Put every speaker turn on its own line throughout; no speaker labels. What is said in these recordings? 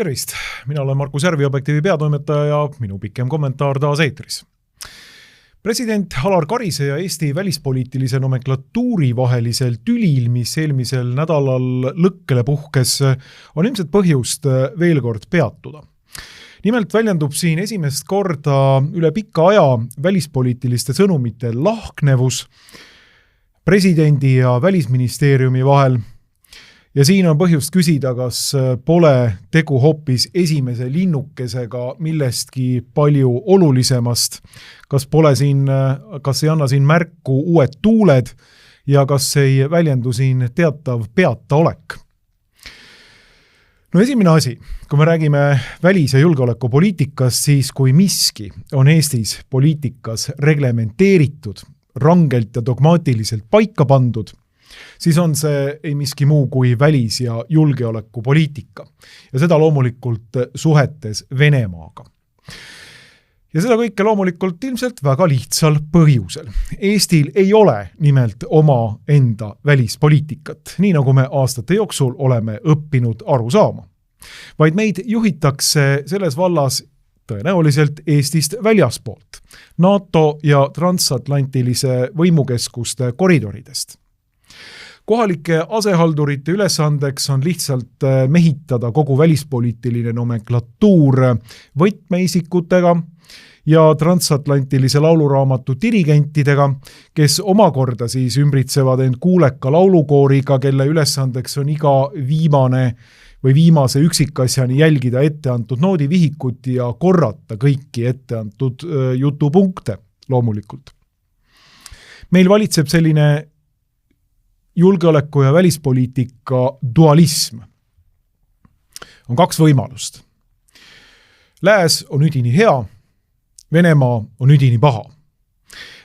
Tervist! Mina olen Markus Järvi, Objektiivi peatoimetaja ja minu pikem kommentaar taas eetris. President Alar Karise ja Eesti välispoliitilise nomenklatuuri vahelisel tülil, mis eelmisel nädalal lõkkele puhkes, on ilmselt põhjust veel kord peatuda. Nimelt väljendub siin esimest korda üle pika aja välispoliitiliste sõnumite lahknevus presidendi ja välisministeeriumi vahel. Ja siin on põhjust küsida, kas pole tegu hoopis esimese linnukesega millestki palju olulisemast, kas ei anna siin märku uued tuuled ja kas ei väljendu siin teatav peataolek. No esimene asi, kui me räägime välis- ja julgeolekupoliitikast, siis kui miski on Eestis poliitikas reglementeeritud, rangelt ja dogmaatiliselt paika pandud, siis on see ei miski muu kui välis- ja julgeolekupoliitika. Ja seda loomulikult suhetes Venemaaga. Ja seda kõike loomulikult ilmselt väga lihtsal põhjusel. Eestil ei ole nimelt oma enda välispoliitikat, nii nagu me aastate jooksul oleme õppinud aru saama. Vaid meid juhitakse selles vallas tõenäoliselt Eestist väljaspoolt, NATO ja transatlantilise võimukeskuste koridoridest. Kohalike asehaldurite ülesandeks on lihtsalt mehitada kogu välispoliitiline nomenklatuur võtmeisikutega ja transatlantilise lauluraamatu dirigentidega, kes omakorda siis ümbritsevad end kuuleka laulukooriga, kelle ülesandeks on iga viimase üksikasjani jälgida etteantud noodivihikut ja korrata kõiki etteantud jutupunkte loomulikult. Meil valitseb selline julgeoleku- ja välispoliitika dualism. On kaks võimalust. Lääs on üdini hea, Venemaa on üdini paha.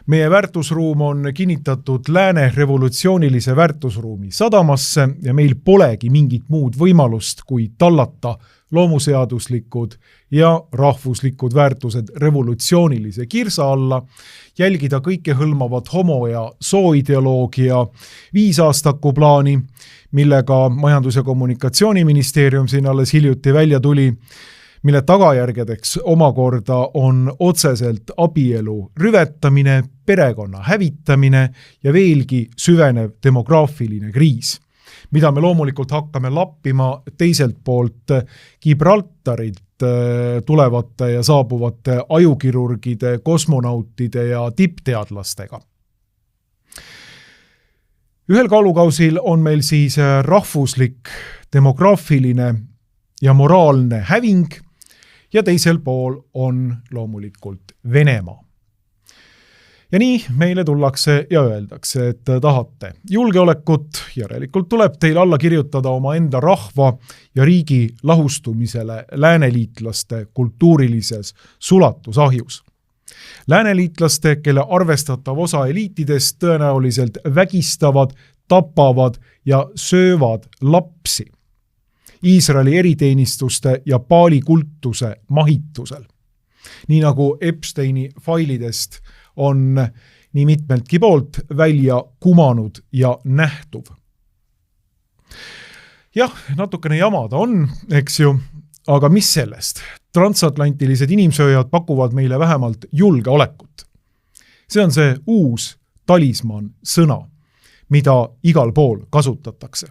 Meie väärtusruum on kinnitatud lääne revolutsioonilise väärtusruumi sadamasse ja meil polegi mingit muud võimalust kui tallata loomuseaduslikud ja rahvuslikud väärtused revolutsioonilise kirsa alla, jälgida kõikehõlmavat homo- ja sooideoloogia 5 aastaku plaani, millega Majandus- ja Kommunikatsiooniministeerium siin alles hiljuti välja tuli, mille tagajärgedeks omakorda on otseselt abielu rüvetamine, perekonna hävitamine ja veelgi süvenev demograafiline kriis, mida me loomulikult hakkame lappima teiselt poolt Gibraltarilt tulevate ja saabuvate ajukirurgide, kosmonautide ja tippteadlastega. Ühel kaalukausil on meil siis rahvuslik, demograafiline ja moraalne häving ja teisel pool on loomulikult Venemaa. Ja nii meile tullakse ja öeldakse, et tahate julgeolekut, järelikult tuleb teil alla kirjutada oma enda rahva ja riigi lahustumisele lääneliitlaste kultuurilises sulatusahjus. Lääneliitlaste, kelle arvestatav osa eliitidest tõenäoliselt vägistavad, tapavad ja söövad lapsi Iisraeli eriteenistuste ja Paali kultuse mahitusel. Nii nagu Epsteini failidest on nii mitmeltki poolt välja kumanud ja nähtuv. Jah, natukene jamada on, eks ju, aga mis sellest? Transatlantilised inimsööjad pakuvad meile vähemalt julgeolekut. See on see uus talisman sõna, mida igal pool kasutatakse.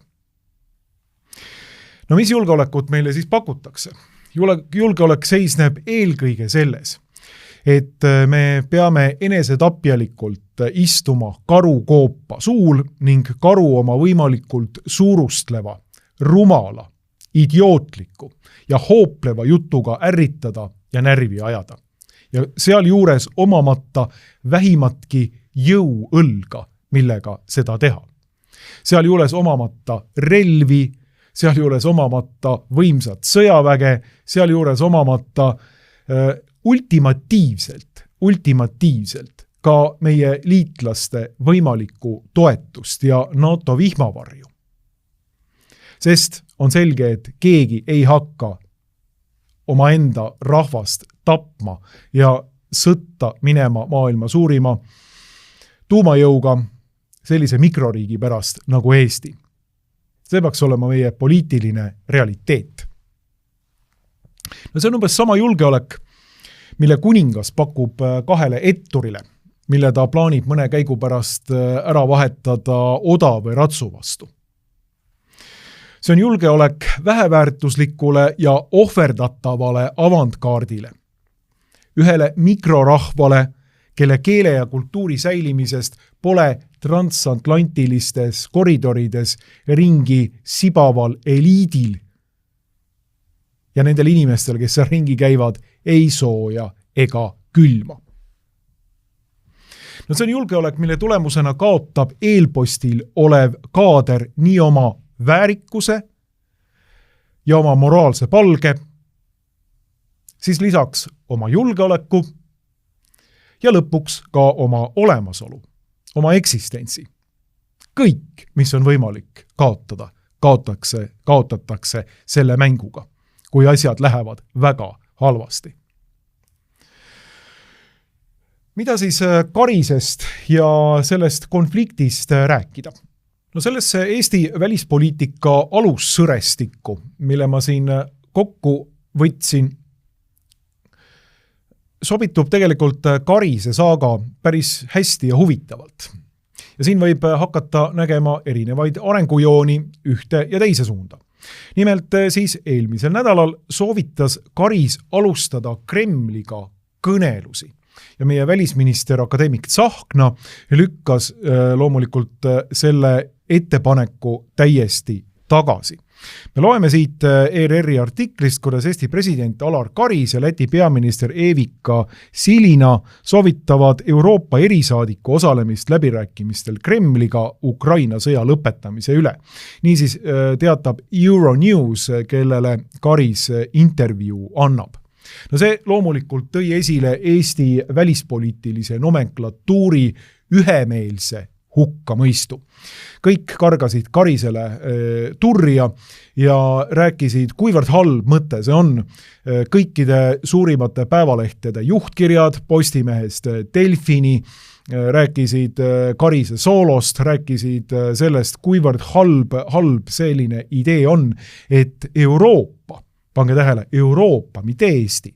No mis julgeolekut meile siis pakutakse? Julgeolek seisneb eelkõige selles, et me peame enesetapjalikult istuma karukoopa suul ning karu oma võimalikult suurustleva, rumala, idiootliku ja hoopleva jutuga ärritada ja närvi ajada. Ja seal juures omamata vähimatki jõuõlga, millega seda teha. Seal juures omamata relvi, seal juures omamata võimsat sõjaväge, seal juures omamata ultimatiivselt ka meie liitlaste võimalikku toetust ja NATO vihmavarju. Sest on selge, et keegi ei hakka omaenda rahvast tapma ja sõtta minema maailma suurima tuumajõuga sellise mikroriigi pärast nagu Eesti. See peaks olema meie poliitiline realiteet. No see on umbes sama julgeolek, mille kuningas pakub kahele etturile, mille ta plaanib mõne käigu pärast ära vahetada oda või ratsu vastu. See on julgeolek väheväärtuslikule ja ohverdatavale avantkaardile. Ühele mikrorahvale, kelle keele ja kultuuri säilimisest pole transatlantilistes koridorides ringi sibaval eliidil ja nendel inimestel, kes seal ringi käivad, ei sooja ega külma. No see on julgeolek, mille tulemusena kaotab eelpostil olev kaader nii oma väärikuse ja oma moraalse palge, siis lisaks oma julgeoleku ja lõpuks ka oma olemasolu, oma eksistentsi. Kõik, mis on võimalik kaotada, kaotatakse selle mänguga, kui asjad lähevad väga halvasti. Mida siis Karisest ja sellest konfliktist rääkida? No sellesse Eesti välispoliitika alussõrestikku, mille ma siin kokku võtsin, sobitub tegelikult Karise saaga päris hästi ja huvitavalt. Ja siin võib hakata nägema erinevaid arengujooni ühte ja teise suunda. Nimelt siis eelmisel nädalal soovitas Karis alustada Kremliga kõnelusi. Ja meie välisminister akadeemik Tsahkna lükkas loomulikult selle ettepaneku täiesti tagasi. Me loeme siit ERR-i artiklist, kuidas Eesti president Alar Karis ja Läti peaminister Evika Silina soovitavad Euroopa erisaadiku osalemist läbirääkimistel Kremliga Ukraina sõja lõpetamise üle. Niisiis teatab Euronews, kellele Karis intervjuu annab. No see loomulikult tõi esile Eesti välispoliitilise nomenklatuuri ühemeelse hukkamõistu. Kõik kargasid Karisele turja ja rääkisid, kuivõrd halb mõte see on. Kõikide suurimate päevalehtede juhtkirjad Postimehest Delfini rääkisid Karise soolost, rääkisid sellest, kuivõrd halb selline idee on, et Euroopa, pange tähele, Euroopa, mitte Eesti.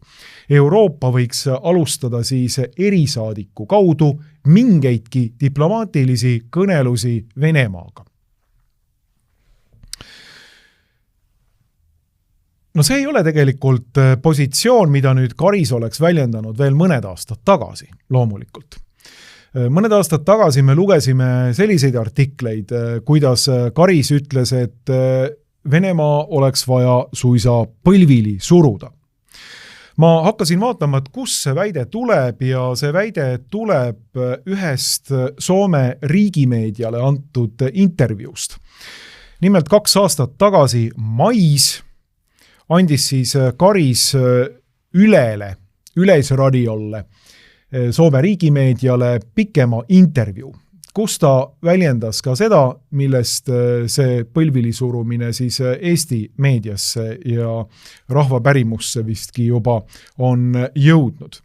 Euroopa võiks alustada siis erisaadiku kaudu mingeidki diplomaatilisi kõnelusi Venemaaga. No see ei ole tegelikult positsioon, mida nüüd Karis oleks väljendanud veel mõned aastad tagasi, loomulikult. Mõned aastad tagasi me lugesime selliseid artikleid, kuidas Karis ütles, et Venemaa oleks vaja suisa põlvili suruda. Ma hakkasin vaatama, et kus see väide tuleb ja see väide tuleb ühest Soome riigimeediale antud intervjuust. Nimelt 2 aastat tagasi mais andis siis Karis Yleisradiolle, Soome riigimeediale pikema intervjuu, kus ta väljendas ka seda, millest see põlvili surumine siis Eesti meediasse ja rahvapärimusse vistki juba on jõudnud.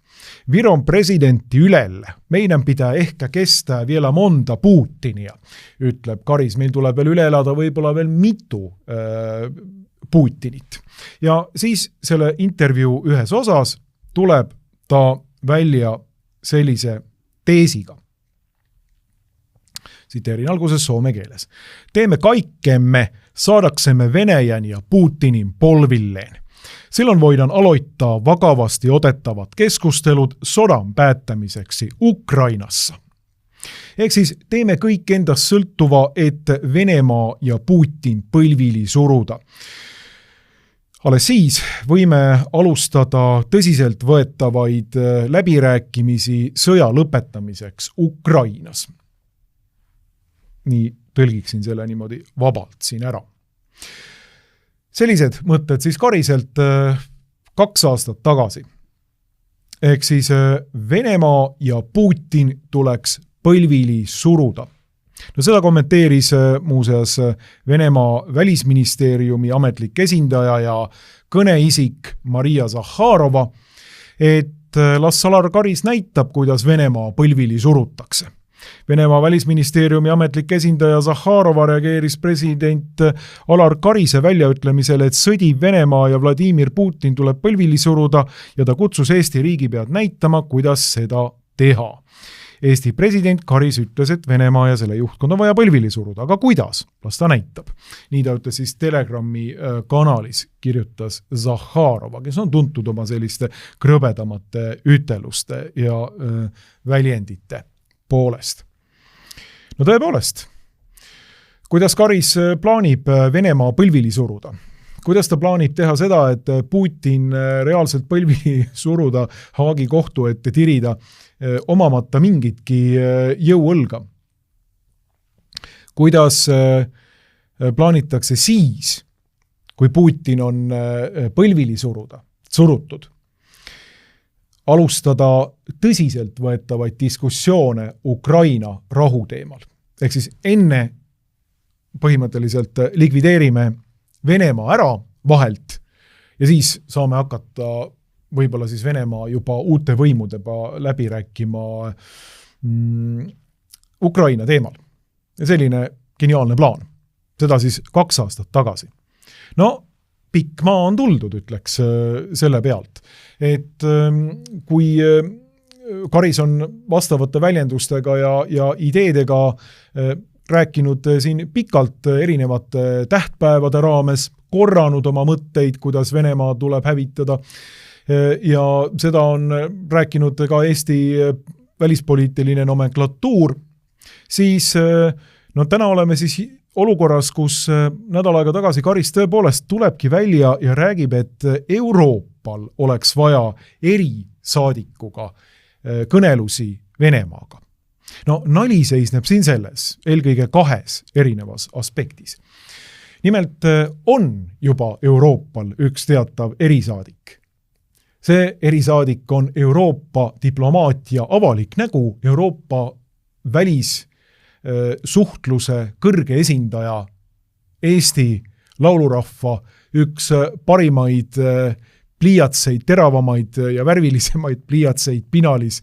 Viron presidentti Ylelle, meidän pitää ehkä kestää vielä monta Putinia, ütleb Karis, meil tuleb veel üle elada võib-olla veel mitu Putinit. Ja siis selle intervjuu ühes osas tuleb ta välja sellise teesiga. Siteerin alguses soome keeles. Teemme kaikkemme saadaksemme Venäjän ja Putinin polvilleen. Silloin voidaan aloittaa vakavasti otettavat keskustelud sodan päättämiseksi Ukrainassa. Ehk siis teeme kõik endast sõltuva, et Venemaa ja Putin põlvili suruda. Alles siis võime alustada tõsiselt võetavaid läbirääkimisi sõja lõpetamiseks Ukrainas. Nii tõlgiksin selle niimoodi vabalt siin ära. Sellised mõtted siis Kariselt 2 aastat tagasi. Ehk siis Venemaa ja Putin tuleks põlvili suruda. No seda kommenteeris muuseas Venemaa välisministeeriumi ametlik esindaja ja kõneisik Maria Zahharova, et las Alar Karis näitab, kuidas Venemaa põlvili surutakse. Venemaa välisministeeriumi ametlik esindaja Zahharova reageeris president Alar Karise väljaütlemisele, et sõdiv Venemaa ja Vladimir Putin tuleb põlvili suruda ja ta kutsus Eesti riigipead näitama, kuidas seda teha. Eesti president Karis ütles, et Venemaa ja selle juhtkond on vaja põlvili suruda, aga kuidas? Las ta näitab. Nii ta ütles siis Telegrami kanalis, kirjutas Zahharova, kes on tuntud oma selliste krõbedamate üteluste ja väljendite poolest. No tõepoolest, kuidas Karis plaanib Venemaa põlvili suruda? Kuidas ta plaanib teha seda, et Putin reaalselt põlvili suruda Haagi kohtu ette tirida, omamata mingitki jõuõlga? Kuidas plaanitakse siis, kui Putin on põlvili surutud, alustada tõsiselt võetavaid diskussioone Ukraina rahu teemal? Ehk siis enne põhimõtteliselt likvideerime Venemaa ära vahelt ja siis saame hakata võib-olla siis Venemaa juba uute võimudega läbi rääkima Ukraina teemal. Ja selline geniaalne plaan. Seda siis 2 aastat tagasi. No, pikk maa on tuldud, ütleks selle pealt. Et kui Karis on vastavate väljendustega ja ideedega rääkinud siin pikalt erinevate tähtpäevade raames, korranud oma mõtteid, kuidas Venemaa tuleb hävitada, ja seda on rääkinud ka Eesti välispoliitiline nomenklatuur, siis täna oleme siis olukorras, kus nädal aega tagasi Karis tõepoolest tulebki välja ja räägib, et Euroopal oleks vaja erisaadikuga kõnelusi Venemaaga. No nali seisneb siin selles, eelkõige 2 erinevas aspektis. Nimelt on juba Euroopal üks teatav erisaadik. See erisaadik on Euroopa diplomaatia avalik nägu, Euroopa välissuhtluse kõrge esindaja, Eesti laulurahva üks parimaid pliiatseid, teravamaid ja värvilisemaid pliiatseid pinalis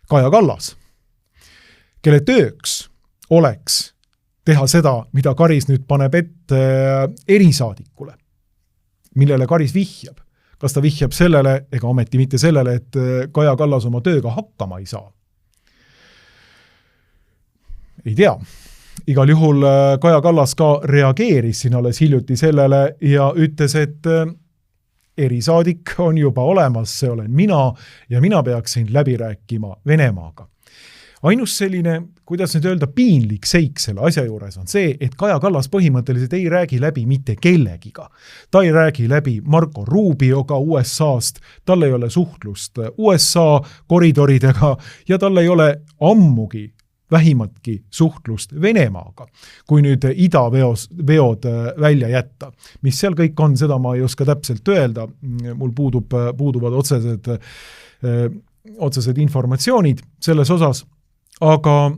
Kaja Kallas, kelle tööks oleks teha seda, mida Karis nüüd paneb ette erisaadikule, millele Karis vihjab. Kas ta vihjab sellele, ega ometi mitte sellele, et Kaja Kallas oma tööga hakkama ei saa? Ei tea. Igal juhul Kaja Kallas ka reageeris siin alles hiljuti sellele ja ütles, et erisaadik on juba olemas, see olen mina ja mina peaksin läbi rääkima Venemaaga. Ainus selline, kuidas nüüd öelda, piinlik seik selle asja juures on see, et Kaja Kallas põhimõtteliselt ei räägi läbi mitte kellegiga. Ta ei räägi läbi Marco Rubioga USA-st, tal ei ole suhtlust USA koridoridega ja tal ei ole ammugi vähimatki suhtlust Venemaaga, kui nüüd idaveod välja jätta. Mis seal kõik on, seda ma ei oska täpselt öelda, mul puuduvad otsesed informatsioonid selles osas, aga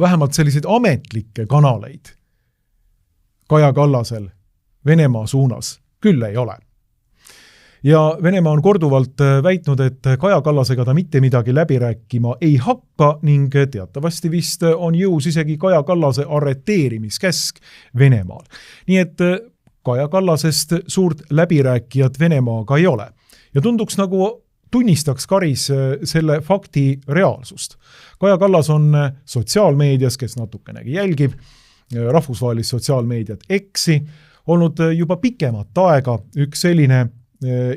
vähemalt selliseid ametlikke kanaleid Kaja Kallasel Venemaa suunas küll ei ole. Ja Venemaa on korduvalt väitnud, et Kaja Kallasega ta mitte midagi läbi rääkima ei hakka ning teatavasti vist on jõus isegi Kaja Kallase arreteerimiskäsk Venemaal. Nii et Kaja Kallasest suurt läbirääkijat Venemaaga ei ole. Ja tunduks nagu tunnistaks Karis selle fakti reaalsust. Kaja Kallas on sotsiaalmeedias, kes natukenegi jälgib, rahvusvahelist sotsiaalmeediat X-i, olnud juba pikemat aega üks selline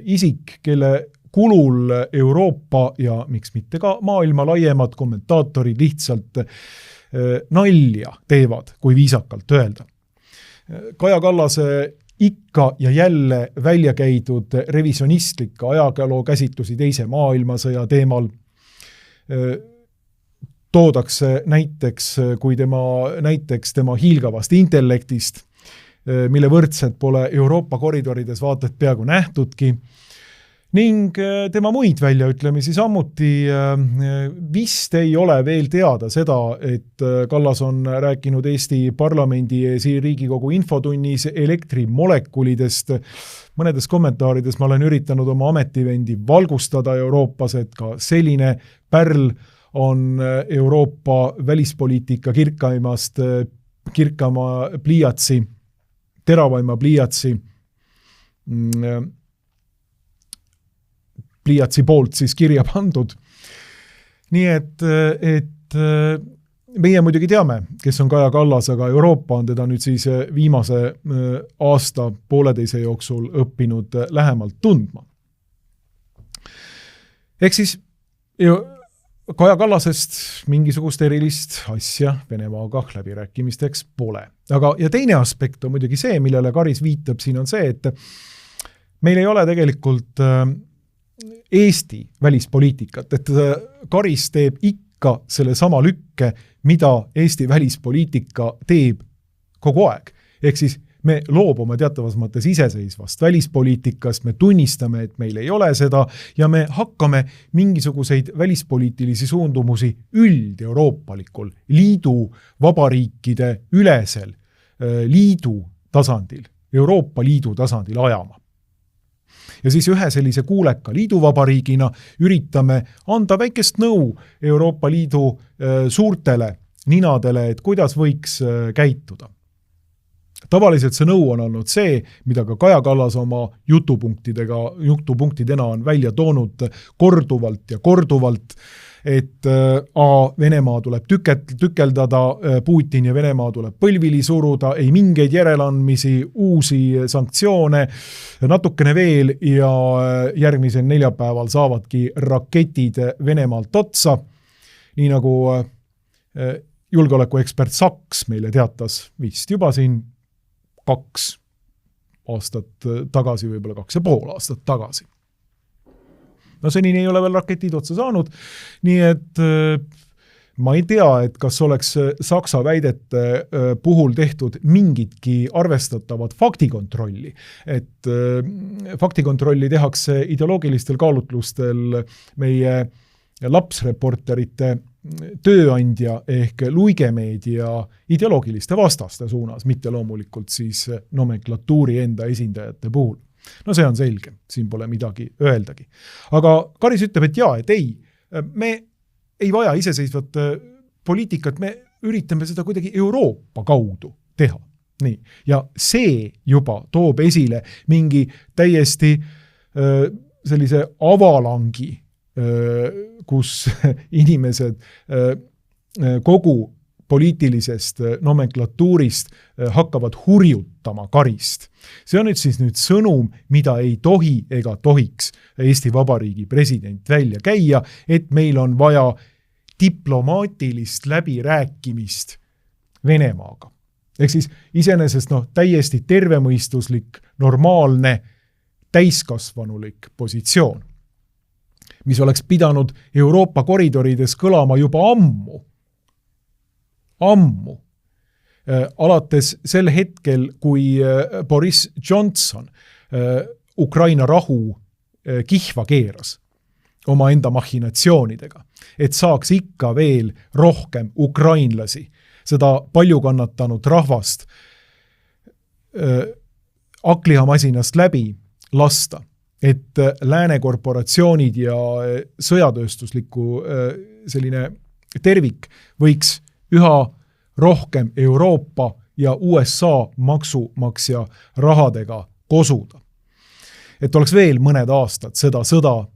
isik, kelle kulul Euroopa ja miks mitte ka maailma laiemad kommentaatorid lihtsalt nalja teevad, kui viisakalt öelda. Kaja Kallase ikka ja jälle välja käidud revisionistlikke ajakaloo käsitlusi teise maailmasõja teemal toodakse näiteks, kui tema hiilgavast intellektist, mille võrdselt pole Euroopa koridorides vaated peaaegu nähtudki, ning tema muid väljaütlemisi samuti vist ei ole veel teada seda, et Kallas on rääkinud Eesti parlamendi ees Riigikogu infotunnis elektrimolekulidest. Mõnedes kommentaarides ma olen üritanud oma ametivendi valgustada Euroopas, et ka selline pärl on Euroopa välispoliitika kirkama pliiatsi, teravaima pliiatsi poolt siis kirja pandud. Nii et meie muidugi teame, kes on Kaja Kallas, aga Euroopa on teda nüüd siis viimase aasta pooleteise jooksul õppinud lähemalt tundma. Ehk siis Kaja Kallasest mingisugust erilist asja Venemaaga läbirääkimisteks pole. Ja teine aspekt on muidugi see, millele Karis viitab siin on see, et meil ei ole tegelikult Eesti välispoliitikat, et Karis teeb ikka selle sama lükke, mida Eesti välispoliitika teeb kogu aeg. Ehk siis me loobume teatavas mõttes iseseisvast välispoliitikast, me tunnistame, et meil ei ole seda ja me hakkame mingisuguseid välispoliitilisi suundumusi üld-euroopalikul liidu vabariikide ülesel liidu tasandil, Euroopa Liidu tasandil ajama. Ja siis ühe sellise kuuleka liiduvabariigina üritame anda väikest nõu Euroopa Liidu suurtele ninadele, et kuidas võiks käituda. Tavaliselt see nõu on olnud see, mida ka Kaja Kallas oma jutupunktidena on välja toonud korduvalt ja korduvalt, et Venemaa tuleb tükeldada, Putin ja Venemaa tuleb põlvili suruda, ei mingeid järeleandmisi, uusi sanktsioone, natukene veel ja järgmisel neljapäeval saavadki raketid Venemaalt otsa, nii nagu julgeolekuekspert Saks meile teatas vist juba siin 2 aastat tagasi, võib-olla 2,5 aastat tagasi. No senini ei ole veel raketid otsa saanud, nii et ma ei tea, et kas oleks Saksa väidete puhul tehtud mingitki arvestatavat faktikontrolli. Et faktikontrolli tehakse ideoloogilistel kaalutlustel meie lapsreporterite tööandja ehk luigemeedia ideoloogiliste vastaste suunas, mitte loomulikult siis nomenklatuuri enda esindajate puhul. No see on selge, siin pole midagi öeldagi. Aga Karis ütleb, et jaa, et ei, me ei vaja iseseisvat poliitikat, me üritame seda kuidagi Euroopa kaudu teha. Nii. Ja see juba toob esile mingi täiesti sellise avalangi, kus inimesed kogu poliitilisest nomenklatuurist hakkavad hurjutama Karist. See on nüüd sõnum, mida ei tohi ega tohiks Eesti Vabariigi president välja käia, et meil on vaja diplomaatilist läbirääkimist Venemaaga. Ehk siis iseenesest täiesti tervemõistuslik, normaalne, täiskasvanulik positsioon, mis oleks pidanud Euroopa koridorides kõlama juba ammu. Alates sel hetkel, kui Boris Johnson Ukraina rahu kihva keeras oma enda machinatsioonidega, et saaks ikka veel rohkem ukrainlasi, seda palju kannatanud rahvast aklihamasinast läbi lasta, et lääne korporatsioonid ja sõjatööstusliku selline tervik võiks üha rohkem Euroopa ja USA maksumaksja rahadega kosuda. Et oleks veel mõned aastad seda sõda,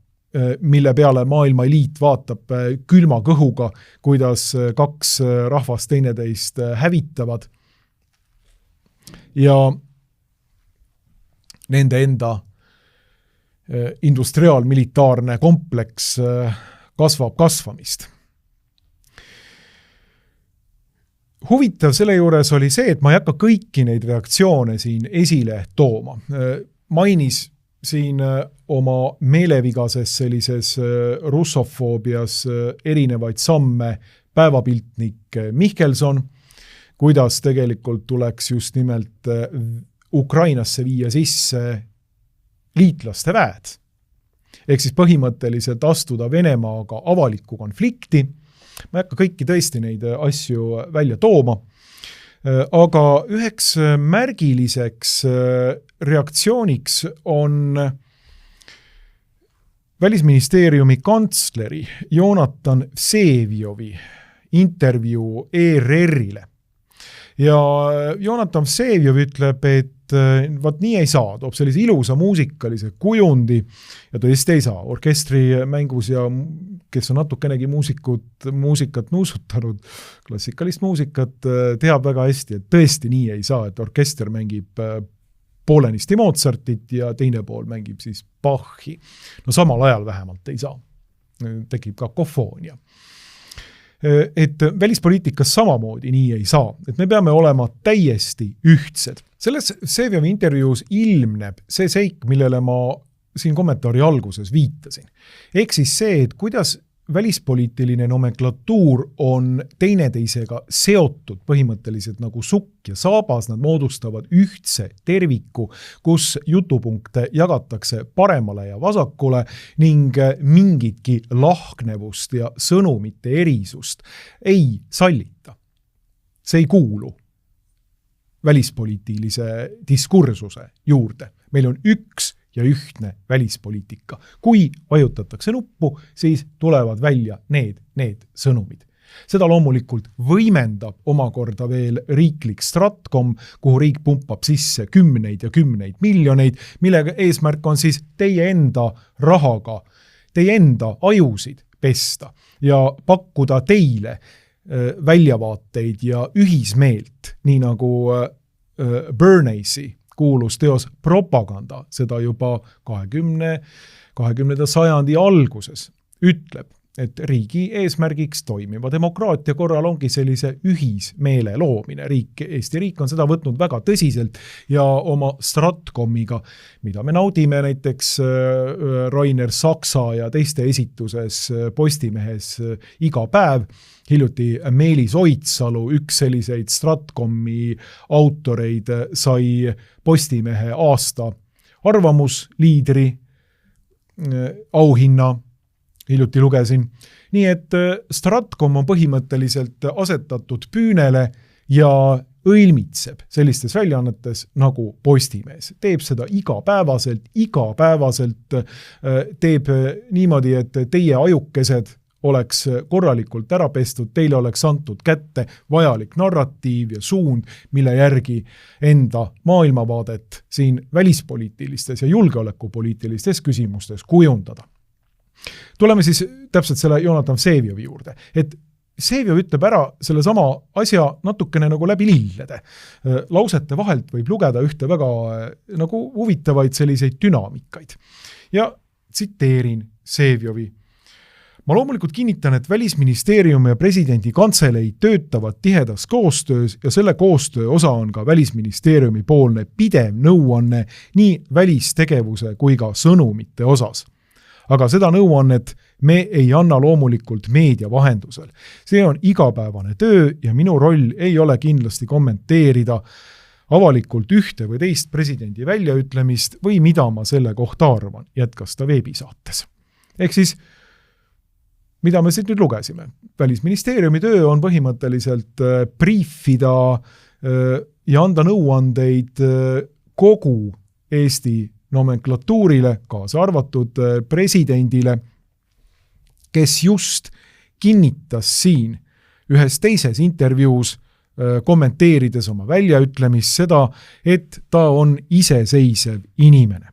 mille peale maailma eliit vaatab külma kõhuga, kuidas 2 rahvast teineteist hävitavad ja nende enda industriaalmilitaarne kompleks kasvab kasvamist. Huvitav selle juures oli see, et ma ei hakka kõiki neid reaktsioone siin esile tooma. Mainis siin oma meelevigases sellises russofoobias erinevaid samme päevapiltnik Mihkelson, kuidas tegelikult tuleks just nimelt Ukrainasse viia sisse liitlaste väed. Ehk siis põhimõtteliselt astuda Venemaaga avalikku konflikti. Ma ei hakka kõiki tõesti neid asju välja tooma, aga üheks märgiliseks reaktsiooniks on Välisministeeriumi kantsleri Jonatan Vseviovi intervjuu ERR-ile. Ja Jonatan Vsevjov ütleb, et vaat nii ei saa, toob sellise ilusa muusikalise kujundi ja tõesti ei saa. Orkestri mängus ja kes on natukenegi muusikat nuusutanud, klassikalist muusikat teab väga hästi, et tõesti nii ei saa, et orkester mängib poolenisti Mozartit ja teine pool mängib siis Bachi. No samal ajal vähemalt ei saa. Tekib kakofoonia. Et välispoliitikas samamoodi nii ei saa, et me peame olema täiesti ühtsed. Selles Vsevjovi intervjuus ilmneb see seik, millele ma siin kommentaari alguses viitasin. Ehk siis see, et kuidas välispoliitiline nomenklatuur on teineteisega seotud põhimõtteliselt nagu sukk ja saabas, nad moodustavad ühtse terviku, kus jutupunkte jagatakse paremale ja vasakule ning mingitki lahknevust ja sõnumite erisust ei sallita. See ei kuulu välispoliitilise diskursuse juurde. Meil on üks ja ühtne välispoliitika. Kui vajutatakse nuppu, siis tulevad välja need sõnumid. Seda loomulikult võimendab omakorda veel riiklik Stratcom, kuhu riik pumpab sisse kümneid ja kümneid miljoneid, millega eesmärk on siis teie enda rahaga, teie enda ajusid pesta ja pakkuda teile väljavaateid ja ühismeelt, nii nagu Bernays'i kuulus teos Propaganda, seda juba 20. sajandi alguses ütleb, et riigi eesmärgiks toimiva demokraatia korral ongi sellise ühismeele loomine. Eesti riik on seda võtnud väga tõsiselt ja oma Stratcomiga, mida me naudime näiteks Rainer Saksa ja teiste esituses Postimehes iga päev, hiljuti Meelis Oidsalu, üks selliseid Stratcomi autoreid, sai Postimehe aasta arvamusliidri auhinna, hiljuti lugesin. Nii et Stratcom on põhimõtteliselt asetatud püünele ja õilmitseb sellistes väljaannetes nagu Postimees. Teeb seda igapäevaselt teeb niimoodi, et teie ajukesed oleks korralikult ära pestud, teile oleks antud kätte vajalik narratiiv ja suund, mille järgi enda maailmavaadet siin välispoliitilistes ja julgeolekupoliitilistes küsimustes kujundada. Tuleme siis täpselt selle Jonatan Vsevjovi juurde, et Vsevjov ütleb ära selle sama asja natukene nagu läbi lillede. Lausete vahelt võib lugeda ühte väga nagu huvitavaid selliseid dünaamikaid. Ja tsiteerin Vsevjovi. Ma loomulikult kinnitan, et Välisministeerium ja presidendi kantselei töötavad tihedas koostöös ja selle koostöö osa on ka Välisministeeriumi poolne pidev nõuanne nii välistegevuse kui ka sõnumite osas. Aga seda nõuannet me ei anna loomulikult meedia vahendusel. See on igapäevane töö ja minu roll ei ole kindlasti kommenteerida avalikult ühte või teist presidendi väljaütlemist või mida ma selle kohta arvan, jätkas ta veebisaates. Ehk siis mida me siit nüüd lugesime? Välisministeeriumi töö on põhimõtteliselt briefida ja anda nõuandeid kogu Eesti nomenklatuurile, kaasa arvatud presidendile, kes just kinnitas siin ühes teises intervjuus kommenteerides oma väljaütlemist seda, et ta on iseseisev inimene.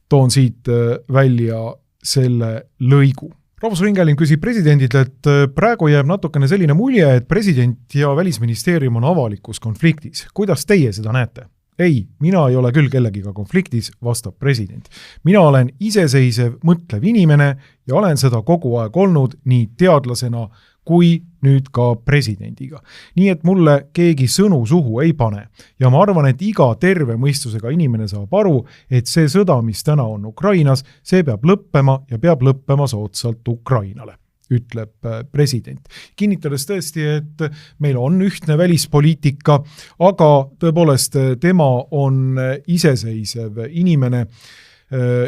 Toon siit välja selle lõigu. Rahvusringhääling küsib presidendilt, et praegu jääb natukene selline mulje, et president ja välisministeerium on avalikus konfliktis. Kuidas teie seda näete? Ei, mina ei ole küll kellegiga konfliktis, vastab president. Mina olen iseseisev, mõtlev inimene ja olen seda kogu aeg olnud nii teadlasena kui nüüd ka presidendiga. Nii et mulle keegi sõnu suhu ei pane. Ja ma arvan, et iga terve mõistusega inimene saab aru, et see sõda, mis täna on Ukrainas, see peab lõppema ja peab lõppema soodsalt Ukrainale, ütleb president. Kinnitades tõesti, et meil on ühtne välispoliitika, aga tõepoolest tema on iseseisev inimene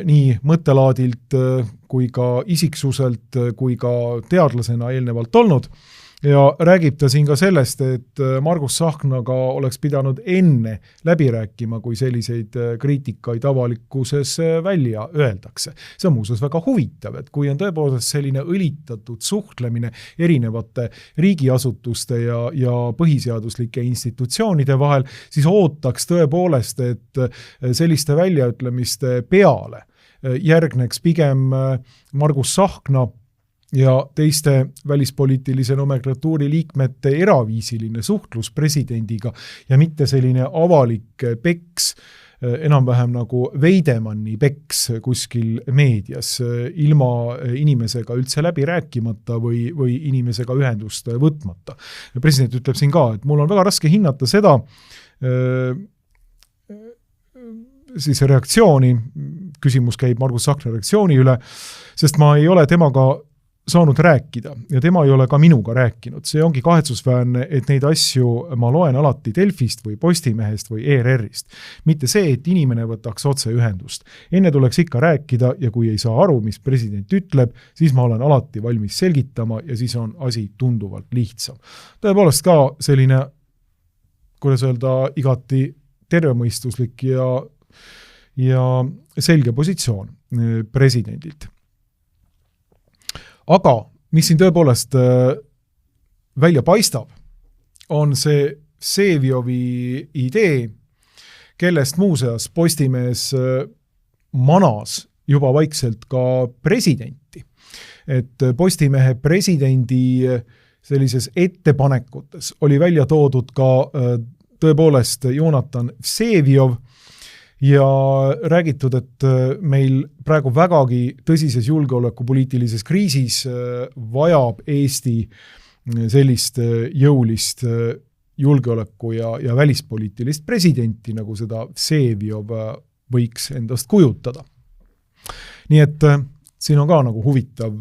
nii mõttelaadilt kui ka isiksuselt kui ka teadlasena eelnevalt olnud ja räägib ta siin ka sellest, et Margus Tsahknaga oleks pidanud enne läbi rääkima, kui selliseid kriitikaid avalikkuses välja öeldakse. See on muuseas väga huvitav, et kui on tõepoolest selline õlitatud suhtlemine erinevate riigiasutuste ja põhiseaduslike institutsioonide vahel, siis ootaks tõepoolest, et selliste väljaütlemiste peale järgneks pigem Margus Tsahkna ja teiste välispoliitilise nomenklatuuri liikmete eraviisiline suhtlus presidendiga ja mitte selline avalik peks, enam-vähem nagu Veidemanni peks kuskil meedias, ilma inimesega üldse läbi rääkimata või inimesega ühendust võtmata. President ütleb siin ka, et mul on väga raske hinnata seda siis reaktsiooni, küsimus käib Margus Tsahkna reaktsiooni üle, sest ma ei ole temaga saanud rääkida ja tema ei ole ka minuga rääkinud. See ongi kahetsusväärne, et neid asju ma loen alati Delfist või Postimehest või ERR-ist. Mitte see, et inimene võtaks otse ühendust. Enne tuleks ikka rääkida ja kui ei saa aru, mis president ütleb, siis ma olen alati valmis selgitama ja siis on asi tunduvalt lihtsam. Tõepoolest ka selline, kuidas öelda, igati tervemõistuslik ja selge positsioon presidendilt. Aga mis siin tõepoolest välja paistab, on see Vseviovi idee, kellest muuseas Postimees manas juba vaikselt ka presidenti. Et Postimehe presidendi sellises ettepanekutes oli välja toodud ka tõepoolest Jonathan Vseviov, ja räägitud, et meil praegu vägagi tõsises julgeolekupoliitilises kriisis vajab Eesti sellist jõulist julgeoleku ja välispoliitilist presidenti, nagu seda Vseviov võiks endast kujutada. Nii et siin on ka nagu huvitav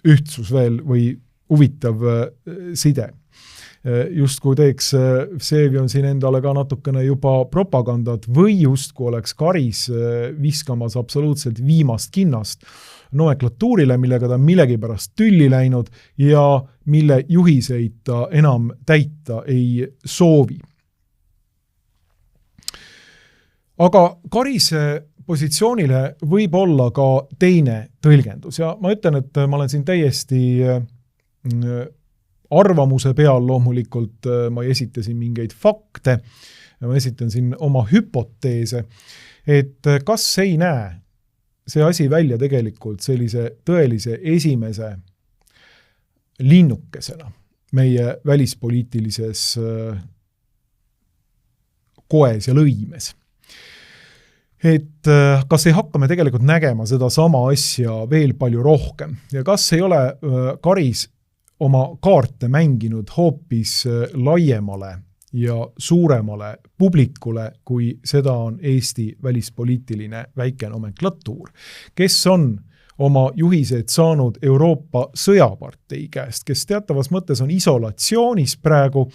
ühtsus veel või huvitav side. Just kui teeks Vseviov siin endale ka natukene juba propagandat või just kui oleks Karis viskamas absoluutselt viimast kinnast nomenklatuurile, millega ta millegipärast tülli läinud ja mille juhiseid ta enam täita ei soovi. Aga Karise positsioonile võib olla ka teine tõlgendus ja ma ütlen, et ma olen siin täiesti arvamuse peal loomulikult, ma esitasin mingeid fakte, ma esitan siin oma hüpoteese, et kas ei näe see asi välja tegelikult sellise tõelise esimese linnukesena meie välispoliitilises koes ja lõimes. Et kas ei hakka me tegelikult nägema seda sama asja veel palju rohkem ja kas ei ole Karis oma kaarte mänginud hoopis laiemale ja suuremale publikule, kui seda on Eesti välispoliitiline väike nomenklatuur, kes on oma juhised saanud Euroopa sõjapartei käest, kes teatavas mõttes on isolatsioonis praegu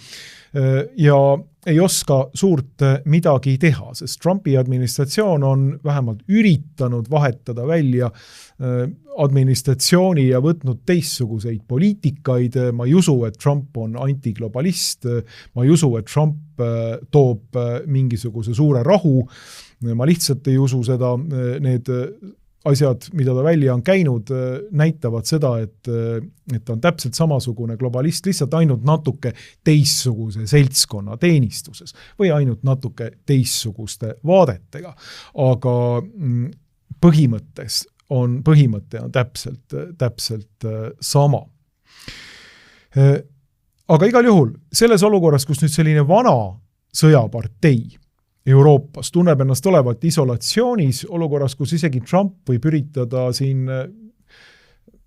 ja ei oska suurt midagi teha, sest Trumpi administratsioon on vähemalt üritanud vahetada välja administratsiooni ja võtnud teistsuguseid poliitikaid. Ma ei usu, et Trump on antiglobalist, ma ei usu, et Trump toob mingisuguse suure rahu, ma lihtsalt ei usu seda, need asjad, mida ta välja on käinud, näitavad seda, et ta on täpselt samasugune globalist, lihtsalt ainult natuke teistsuguse seltskonna teenistuses või ainult natuke teistsuguste vaadetega. Aga põhimõte on täpselt sama. Aga igal juhul, selles olukorras, kus nüüd selline vana sõjapartei Euroopas tunneb ennast olevat isolatsioonis, olukorras, kus isegi Trump võib üritada siin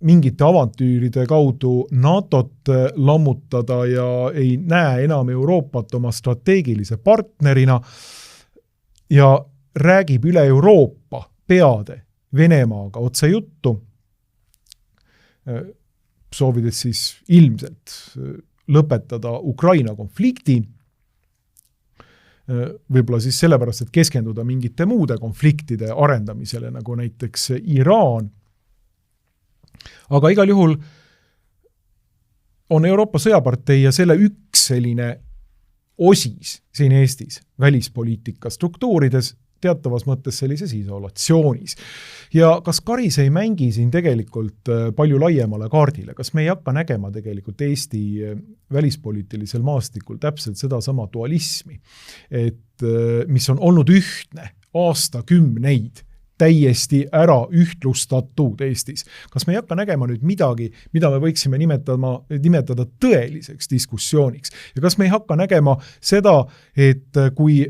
mingite avantüüride kaudu NATO-t lammutada ja ei näe enam Euroopat oma strateegilise partnerina ja räägib üle Euroopa peade Venemaaga otse juttu, soovides siis ilmselt lõpetada Ukraina konflikti, võib-olla siis sellepärast, et keskenduda mingite muude konfliktide arendamisele, nagu näiteks Iraan. Aga igal juhul on Euroopa sõjapartei ja selle üks selline osis siin Eestis välispoliitika struktuurides teatavas mõttes sellises isolatsioonis. Ja kas Karis ei mängi siin tegelikult palju laiemale kaardile? Kas me ei hakka nägema tegelikult Eesti välispoliitilisel maastikul täpselt sedasama dualismi, et mis on olnud ühtne aastakümneid, täiesti ära ühtlustatud Eestis. Kas me ei hakka nägema nüüd midagi, mida me võiksime nimetada tõeliseks diskussiooniks? Ja kas me ei hakka nägema seda, et kui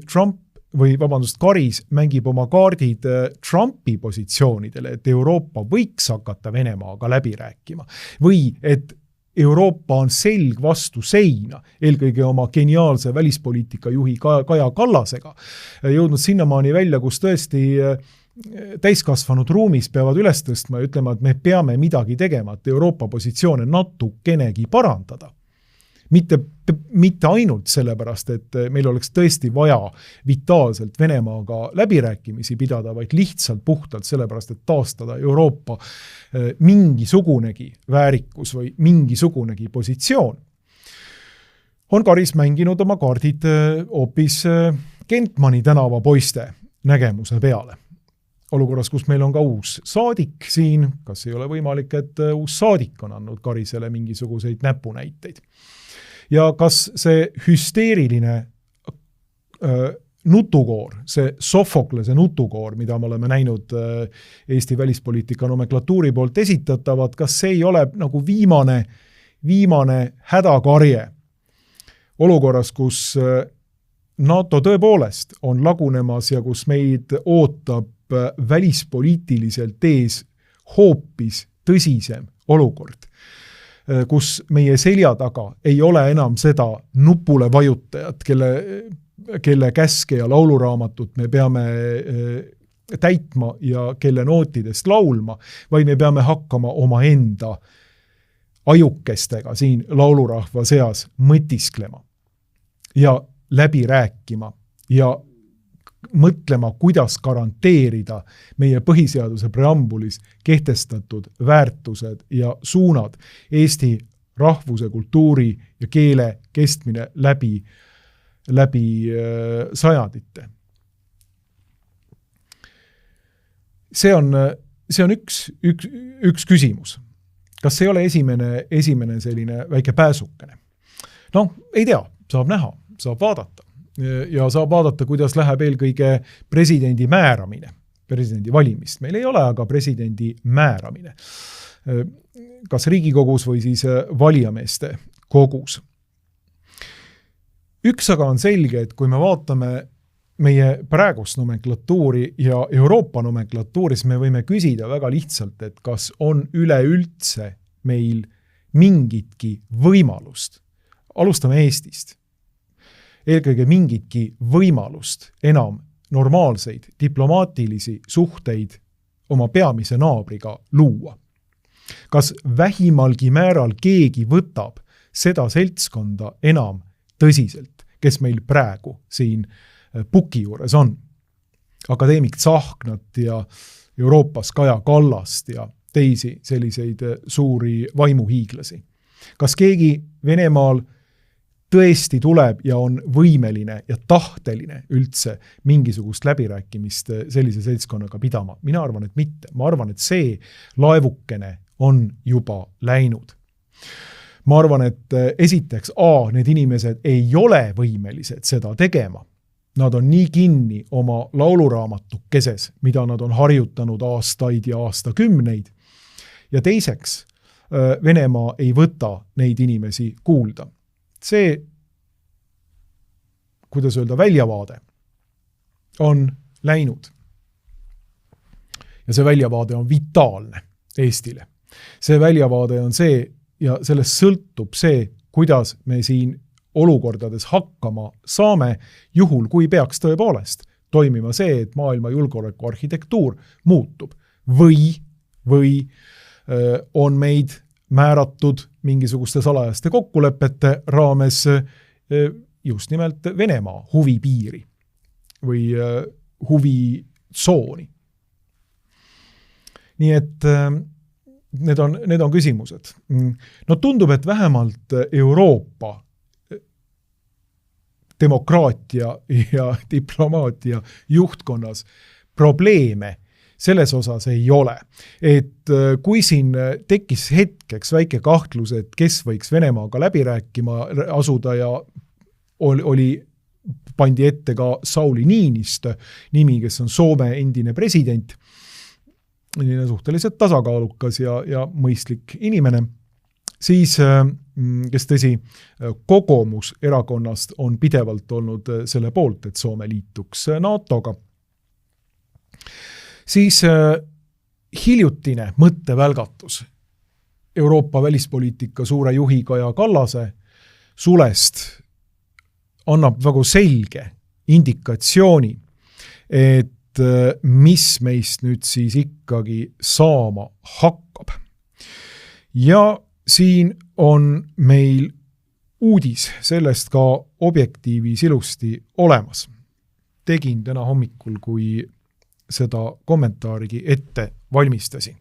Karis mängib oma kaardid Trumpi positsioonidele, et Euroopa võiks hakata Venemaaga läbi rääkima, või et Euroopa on selg vastu seina, eelkõige oma geniaalse välispoliitika juhi Kaja Kallasega, jõudnud sinnamaani välja, kus tõesti täiskasvanud ruumis peavad üles tõstma ja ütlema, et me peame midagi tegema, et Euroopa positsioone natukenegi parandada. Mitte ainult sellepärast, et meil oleks tõesti vaja vitaalselt Venemaaga läbirääkimisi pidada, vaid lihtsalt puhtalt sellepärast, et taastada Euroopa mingisugunegi väärikus või mingisugunegi positsioon. On Karis mänginud oma kaardid hoopis Kentmani tänava poiste nägemuse peale. Olukorras, kus meil on ka uus saadik siin, kas ei ole võimalik, et uus saadik on andnud Karisele mingisuguseid näpunäiteid. Ja kas see hüsteeriline nutukoor, see Sofoklese nutukoor, mida me oleme näinud Eesti välispoliitika nomenklatuuri poolt esitatavad, kas see ei ole nagu viimane hädakarje olukorras, kus NATO tõepoolest on lagunemas ja kus meid ootab välispoliitiliselt ees hoopis tõsisem olukord, kus meie selja taga ei ole enam seda nupule vajutajat, kelle käske ja lauluraamatut me peame täitma ja kelle nootidest laulma, vaid me peame hakkama oma enda ajukestega siin laulurahva seas mõtisklema ja läbi rääkima ja mõtlema, kuidas garanteerida meie põhiseaduse preambulis kehtestatud väärtused ja suunad Eesti rahvuse, kultuuri ja keele kestmine läbi sajandite. See on üks küsimus. Kas see ei ole esimene selline väike pääsukene? Ei tea, saab näha, saab vaadata. Ja saab vaadata, kuidas läheb eelkõige presidendi määramine, presidendi valimist. Meil ei ole aga presidendi määramine, kas Riigikogus või siis valijameeste kogus. Üks aga on selge, et kui me vaatame meie praegust nomenklatuuri ja Euroopa nomenklatuuri, siis me võime küsida väga lihtsalt, et kas on üleüldse meil mingitki võimalust. Alustame Eestist. Eelkõige mingitki võimalust enam normaalseid diplomaatilisi suhteid oma peamise naabriga luua. Kas vähimalgi määral keegi võtab seda seltskonda enam tõsiselt, kes meil praegu siin puki juures on? Akadeemik Tsahknat ja Euroopas Kaja Kallast ja teisi selliseid suuri vaimuhiiglasi. Kas keegi Venemaal tõesti tuleb ja on võimeline ja tahteline üldse mingisugust läbirääkimist sellise seltskonnaga pidama? Mina arvan, et mitte. Ma arvan, et see laevukene on juba läinud. Ma arvan, et esiteks need inimesed ei ole võimelised seda tegema. Nad on nii kinni oma lauluraamatukeses, mida nad on harjutanud aastaid ja aastakümneid. Ja teiseks, Venemaa ei võta neid inimesi kuulda. See, kuidas öelda, väljavaade on läinud. Ja see väljavaade on vitaalne Eestile. See väljavaade on see, ja sellest sõltub see, kuidas me siin olukordades hakkama saame, juhul kui peaks tõepoolest toimima see, et maailma julgeoleku arhitektuur muutub. Või on meid määratud mingisuguste salajaste kokkulepete raames just nimelt Venemaa huvipiiri või huvitsooni. Nii et need on küsimused. No tundub, et vähemalt Euroopa demokraatia ja diplomaatia juhtkonnas probleeme selles osas ei ole. Et kui siin tekkis hetkeks väike kahtlus, et kes võiks Venemaaga läbi rääkima asuda ja pandi ette ka Sauli Niinistö nimi, kes on Soome endine president, suhteliselt tasakaalukas ja mõistlik inimene, siis kes tõsi, Kokoomus erakonnast on pidevalt olnud selle poolt, et Soome liituks NATOga. Siis hiljutine mõttevälgatus Euroopa välispoliitika suure juhi Kaja Kallase sulest annab väga selge indikatsiooni, et mis meist nüüd siis ikkagi saama hakkab. Ja siin on meil uudis sellest ka Objektiivis ilusti olemas. Tegin täna hommikul, kui seda kommentaarigi ette valmistasin.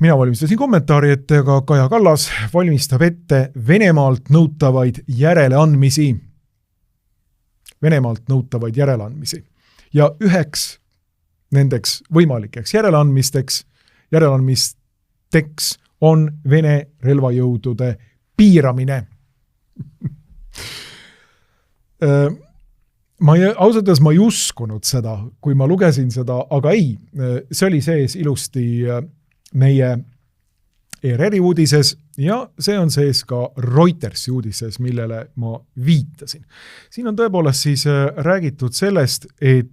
Mina valmistasin kommentaari ette, aga Kaja Kallas valmistab ette Venemaalt nõutavaid järeleandmisi. Venemaalt nõutavaid järeleandmisi. Ja üheks nendeks võimalikeks järeleandmisteks on Vene relvajõudude piiramine. Ausalt ma ei uskunud seda, kui ma lugesin seda, aga ei, see oli sees ilusti meie ERR-i uudises ja see on sees ka Reutersi uudises, millele ma viitasin. Siin on tõepoolest siis räägitud sellest, et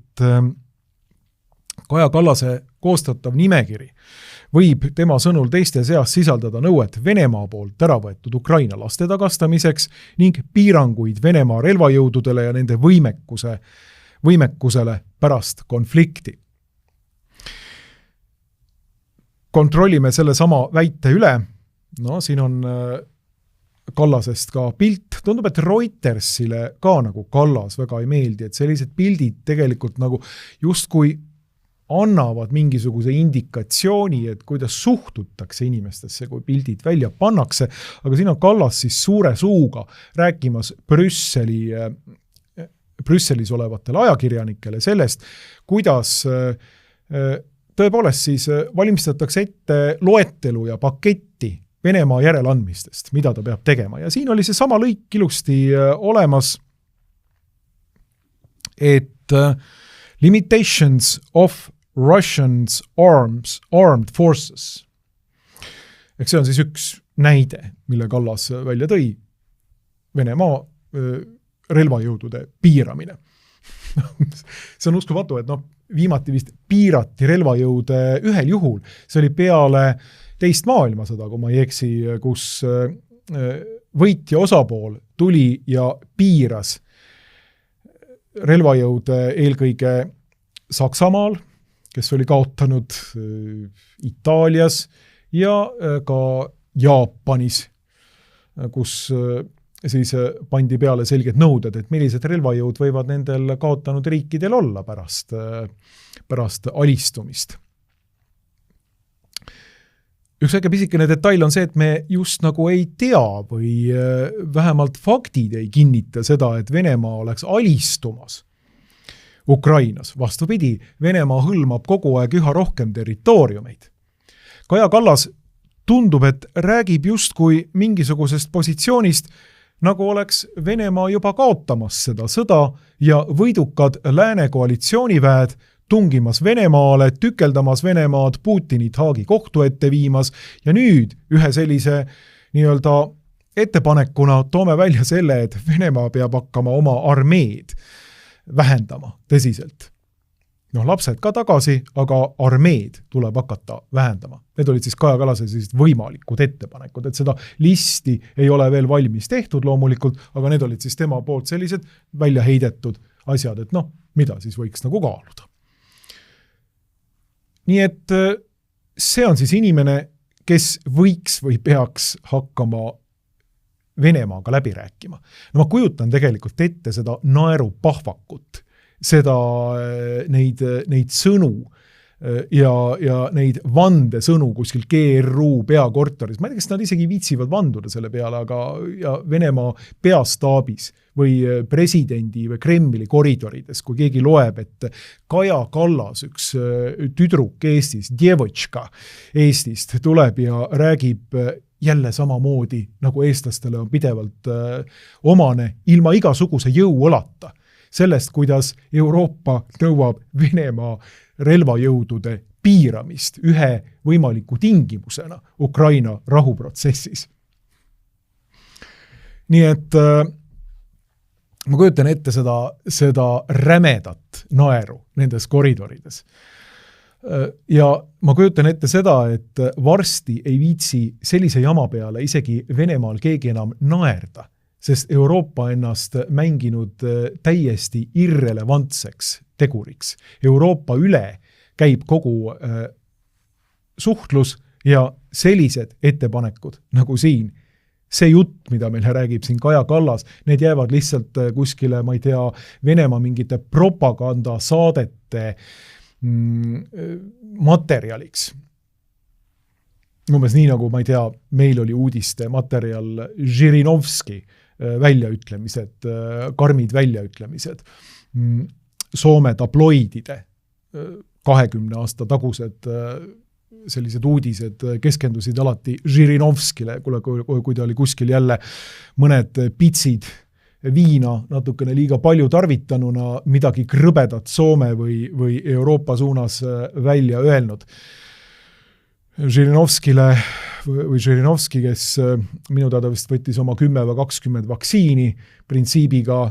Kaja Kallase koostatav nimekiri võib tema sõnul teiste seas sisaldada nõuet Venemaa poolt ära võetud Ukraina laste tagastamiseks ning piiranguid Venemaa relvajõududele ja nende võimekusele pärast konflikti. Kontrollime selle sama väite üle. No siin on Kallasest ka pilt. Tundub, et Reutersile ka nagu Kallas väga ei meeldi, et sellised pildid tegelikult nagu justkui annavad mingisuguse indikatsiooni, et kuidas suhtutakse inimestesse, kui pildid välja pannakse, aga siin on Kallas siis suure suuga rääkimas Brüsselis olevatele ajakirjanikele sellest, kuidas tõepoolest siis valmistatakse ette loetelu ja paketti Venemaa järeleandmistest, mida ta peab tegema. Ja siin oli see sama lõik ilusti olemas, et limitations of Russians armed forces. See on siis üks näide, mille Kallas välja tõi. Venemaa relvajõudude piiramine. See on uskumatu, et viimati vist piirati relvajõude ühel juhul. See oli peale teist maailmasõda, kui ma ei eksi, kus võitja osapool tuli ja piiras relvajõude eelkõige Saksamaal, kes oli kaotanud Itaalias ja ka Jaapanis, kus siis pandi peale selged nõuded, et millised relvajõud võivad nendel kaotanud riikidel olla pärast alistumist. Üks väike pisikene detail on see, et me just nagu ei tea või vähemalt faktid ei kinnita seda, et Venemaa oleks alistumas Ukrainas. Vastupidi, Venemaa hõlmab kogu aeg üha rohkem territooriumeid. Kaja Kallas tundub, et räägib justkui mingisugusest positsioonist, nagu oleks Venemaa juba kaotamas seda sõda ja võidukad lääne koalitsiooniväed tungimas Venemaale, tükeldamas Venemaad, Putinit Haagi kohtu ette viimas ja nüüd ühe sellise nii-öelda ettepanekuna toome välja selle, et Venemaa peab hakkama oma armeed vähendama tõsiselt. Lapsed ka tagasi, aga armeed tuleb hakata vähendama. Need olid siis Kaja Kallase võimalikud ettepanekud, et seda listi ei ole veel valmis tehtud loomulikult, aga need olid siis tema poolt sellised välja heidetud asjad, et mida siis võiks nagu kaaluda. Nii et see on siis inimene, kes võiks või peaks hakkama Venemaaga läbi rääkima. Ma kujutan tegelikult ette seda naerupahvakut, neid sõnu, ja neid vandesõnu kuskil GRU peakorteris. Ma ei tea, kas nad isegi viitsivad vanduda selle peale, aga ja Venemaa peastaabis või presidendi või Kremli koridorides, kui keegi loeb, et Kaja Kallas, üks tüdruk Eestis, Djevotška Eestist tuleb ja räägib jälle samamoodi, nagu eestlastele on pidevalt omane, ilma igasuguse jõuõlata. Sellest, kuidas Euroopa nõuab Venemaa relvajõudude piiramist ühe võimaliku tingimusena Ukraina rahuprotsessis. Nii et ma kujutan ette seda rämedat naeru nendes koridorides. Ja ma kujutan ette seda, et varsti ei viitsi sellise jama peale isegi Venemaal keegi enam naerda, sest Euroopa ennast mänginud täiesti irrelevantseks teguriks. Euroopa üle käib kogu suhtlus ja sellised ettepanekud nagu siin. See jutt, mida meile räägib siin Kaja Kallas, need jäävad lihtsalt kuskile, ma ei tea, Venemaa mingite propagandasaadete materjaliks. Umbes nii nagu, ma ei tea, meil oli uudiste materjal Žirinovski väljaütlemised, karmid väljaütlemised, Soome tabloidide 20 aasta tagused sellised uudised keskendusid alati Žirinovskile, kui ta oli kuskil jälle mõned pitsid viina natukene liiga palju tarvitanuna midagi krõbedat Soome või Euroopa suunas välja öelnud. Žirinovski, kes minu teada vist võttis oma 10 või 20 vaktsiini printsiibiga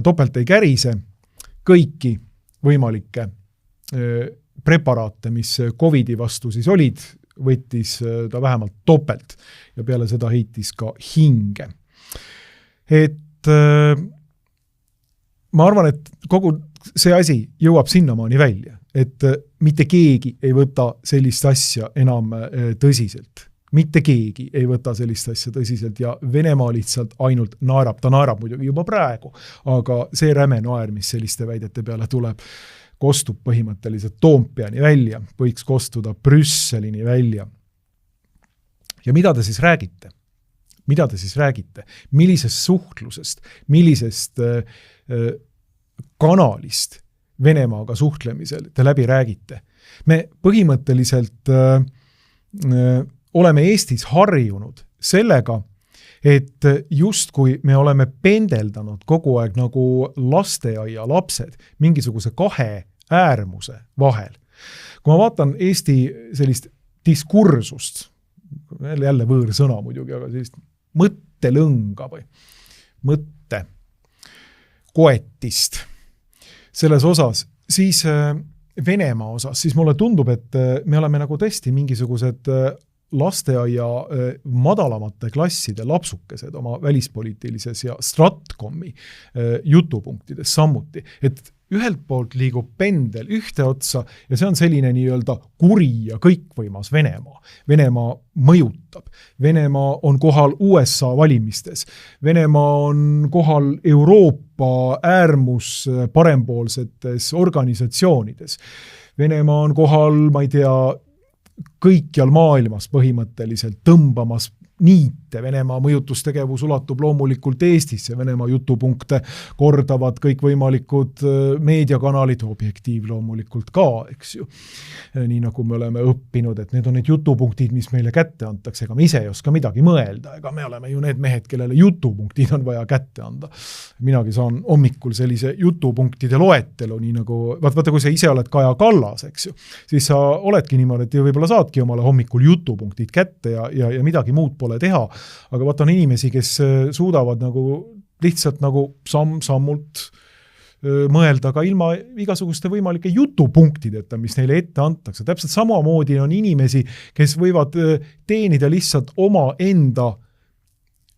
topelt ei kärise, kõiki võimalikke preparaate, mis COVIDi vastu siis olid, võttis ta vähemalt topelt ja peale seda heitis ka hinge. Et ma arvan, et kogu see asi jõuab sinnamaani välja, et mitte keegi ei võta sellist asja enam tõsiselt. Mitte keegi ei võta sellist asja tõsiselt ja Venemaa lihtsalt ainult naerab. Ta naerab muidugi juba praegu, aga see räme naer, mis selliste väidete peale tuleb, kostub põhimõtteliselt Toompeani välja, võiks kostuda Brüsselini välja. Ja mida te siis räägite? Mida te siis räägite? Millisest suhtlusest, millisest kanalist Venemaaga suhtlemisel te läbi räägite? Me põhimõtteliselt oleme Eestis harjunud sellega, et justkui me oleme pendeldanud kogu aeg nagu lasteaia lapsed mingisuguse kahe äärmuse vahel. Kui ma vaatan Eesti sellist diskursust, jälle võõrsõna muidugi, aga sellist mõttelõnga või mõtte koetist selles osas, siis Venemaa osas, siis mulle tundub, et me oleme nagu tõesti mingisugused lasteaia madalamate klasside lapsukesed oma välispoliitilises ja Stratkomi jutupunktides samuti. Et ühelt poolt liigub pendel ühte otsa ja see on selline nii-öelda kuri ja kõikvõimas Venemaa. Venemaa mõjutab. Venemaa on kohal USA valimistes. Venemaa on kohal Euroopa äärmus parempoolsetes organisatsioonides. Venemaa on kohal, ma ei tea, kõikjal maailmas põhimõtteliselt tõmbamas niite. Venemaa mõjutustegevus ulatub loomulikult Eestisse. Venemaa jutupunkte kordavad kõikvõimalikud meediakanalid, Objektiiv loomulikult ka, eks ju. Nii nagu me oleme õppinud, et need on need jutupunktid, mis meile kätte antakse, ega me ise ei oska midagi mõelda, ega me oleme ju need mehed, kellele jutupunktid on vaja kätte anda. Minagi saan hommikul sellise jutupunktide loetelu, nii nagu, vaata kui sa ise oled Kaja Kallas, eks ju, siis sa oledki niimoodi, et võib-olla saadki omale hommikul jutupunktid kätte ja midagi muud pole teha, aga vaata on inimesi, kes suudavad nagu lihtsalt nagu samm-sammult mõelda ka ilma igasuguste võimalike jutupunktideta, mis neile ette antakse. Täpselt samamoodi on inimesi, kes võivad teenida lihtsalt oma enda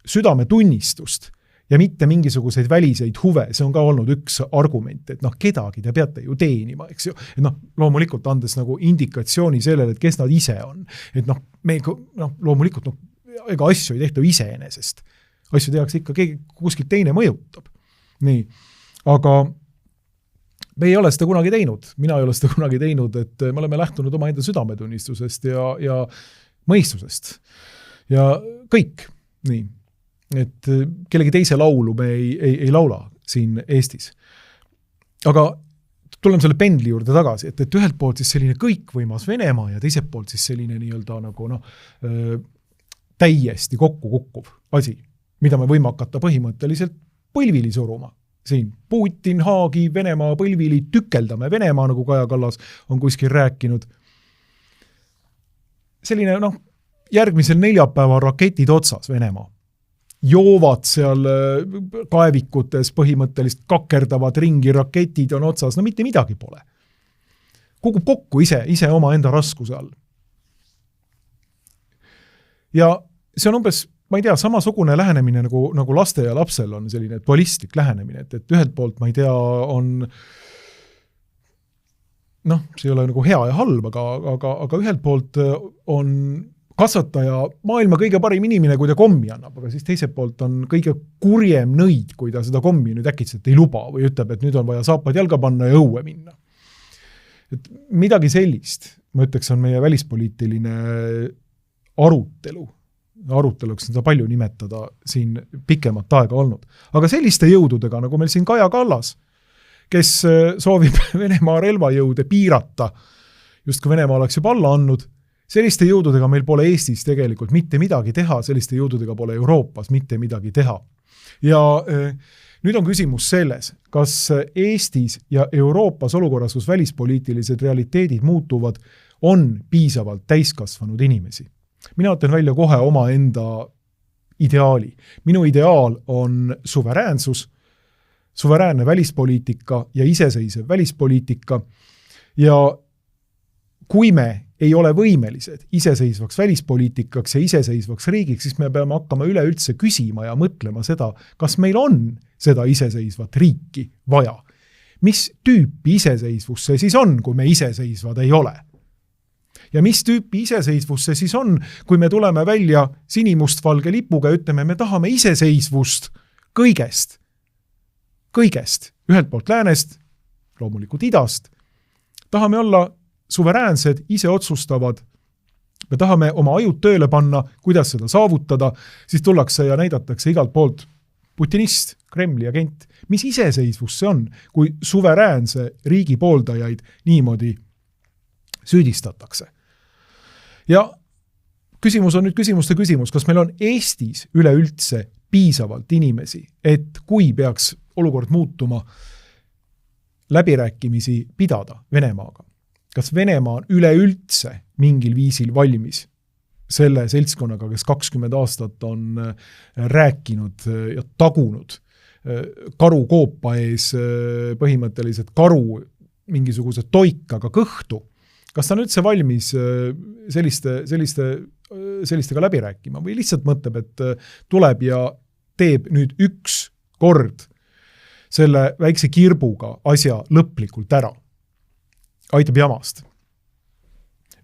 südametunnistust ja mitte mingisuguseid väliseid huve. See on ka olnud üks argument, et kedagi te peate ju teenima, eks ju. Et loomulikult andes nagu indikatsiooni sellele, et kes nad ise on. Et me loomulikult ega asju ei tehta iseenesest. Asju tehakse ikka, keegi kuskilt teine mõjutab. Nii. Aga me ei ole seda kunagi teinud, mina ei ole seda kunagi teinud, et me oleme lähtunud oma enda südametunnistusest ja mõistusest. Ja kõik, nii, et kellegi teise laulu me ei laula siin Eestis. Aga tuleme selle pendli juurde tagasi, et ühelt poolt siis selline kõikvõimas Venemaa ja teiselt poolt siis selline nii-öelda nagu täiesti kokku kukkuv asi, mida me võime hakata põhimõtteliselt põlvili suruma. Siin Putin, Haagi, Venemaa põlvili, tükeldame Venemaa, nagu Kaja Kallas on kuskil rääkinud. Selline, järgmisel neljapäeval raketid otsas Venemaa. Joovad seal kaevikutes põhimõttelist kakerdavad ringi, raketid on otsas, mitte midagi pole. Kukub kokku ise oma enda raskuse all. Ja see on umbes, ma ei tea, samasugune lähenemine nagu laste ja lapsel on selline dualistlik lähenemine, et ühelt poolt, ma ei tea, on see ei ole nagu hea ja halb, aga ühelt poolt on kasvataja maailma kõige parim inimene, kui ta kommi annab, aga siis teiselt poolt on kõige kurjem nõid, kui ta seda kommi nüüd äkitselt ei luba või ütleb, et nüüd on vaja saapad jalga panna ja õue minna. Et midagi sellist, ma ütleks, on meie välispoliitiline aruteluks seda palju nimetada siin pikemat aega olnud. Aga selliste jõududega, nagu meil siin Kaja Kallas, kes soovib Venemaa relvajõude piirata, just kui Venemaa oleks juba alla andnud, selliste jõududega meil pole Eestis tegelikult mitte midagi teha, selliste jõududega pole Euroopas mitte midagi teha. Ja nüüd on küsimus selles, kas Eestis ja Euroopas olukorras, kus välispoliitilised realiteedid muutuvad, on piisavalt täiskasvanud inimesi. Mina ütlen välja kohe oma enda ideaali. Minu ideaal on suveräänsus, suveräänne välispoliitika ja iseseisev välispoliitika. Ja kui me ei ole võimelised iseseisvaks välispoliitikaks ja iseseisvaks riigiks, siis me peame hakkama üleüldse küsima ja mõtlema seda, kas meil on seda iseseisvat riiki vaja. Mis tüüpi iseseisvus see siis on, kui me iseseisvad ei ole? Ja mis tüüpi iseseisvus see siis on, kui me tuleme välja sinimustvalge lipuga ja ütleme, me tahame iseseisvust kõigest. Kõigest. Ühelt poolt läänest, loomulikult idast. Tahame olla suveräänsed, ise otsustavad. Me tahame oma ajud tööle panna, kuidas seda saavutada, siis tullakse ja näidatakse igalt poolt putinist, Kremli agent. Mis iseseisvus see on, kui suveräänse riigi pooldajaid niimoodi süüdistatakse? Ja küsimus on nüüd küsimuste küsimus, kas meil on Eestis üleüldse piisavalt inimesi, et kui peaks olukord muutuma, läbirääkimisi pidada Venemaaga? Kas Venemaa on üleüldse mingil viisil valmis selle seltskonnaga, kes 20 aastat on rääkinud ja tagunud karu koopa ees põhimõtteliselt karu mingisuguse toikaga kõhtu? Kas ta on üldse valmis sellistega läbi rääkima või lihtsalt mõtleb, et tuleb ja teeb nüüd üks kord selle väikse kirbuga asja lõplikult ära? Aitab jamast.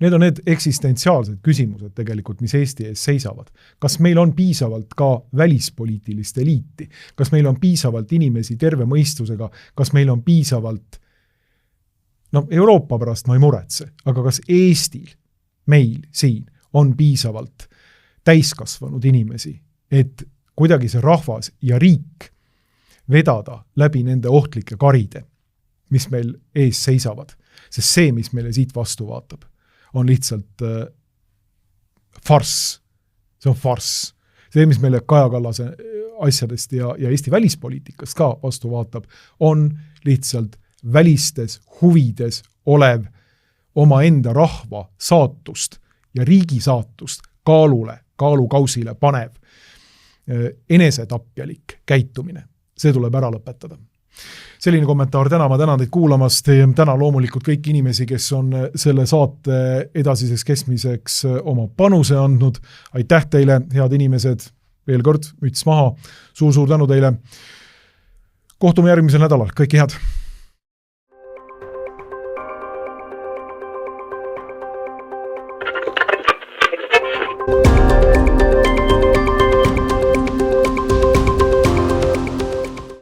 Need on need eksistentsiaalsed küsimused tegelikult, mis Eesti ees seisavad. Kas meil on piisavalt ka välispoliitilist eliiti? Kas meil on piisavalt inimesi terve mõistusega? Kas meil on piisavalt Euroopa pärast ma ei muretse, aga kas Eestil, meil siin, on piisavalt täiskasvanud inimesi, et kuidagi see rahvas ja riik vedada läbi nende ohtlike karide, mis meil ees seisavad. Sest see, mis meile siit vastu vaatab, on lihtsalt farss. See on farss. See, mis meile Kaja Kallase asjadest ja Eesti välispoliitikast ka vastu vaatab, on lihtsalt välistes huvides olev oma enda rahva saatust ja riigi saatust kaalukausile panev enesetapjalik käitumine. See tuleb ära lõpetada. Selline kommentaar täna, ma tänan teid kuulamast, täna loomulikult kõik inimesi, kes on selle saate edasiseks kestmiseks oma panuse andnud. Aitäh teile, head inimesed, veel kord müts maha, suur tänu teile. Kohtume järgmisel nädalal, kõike head!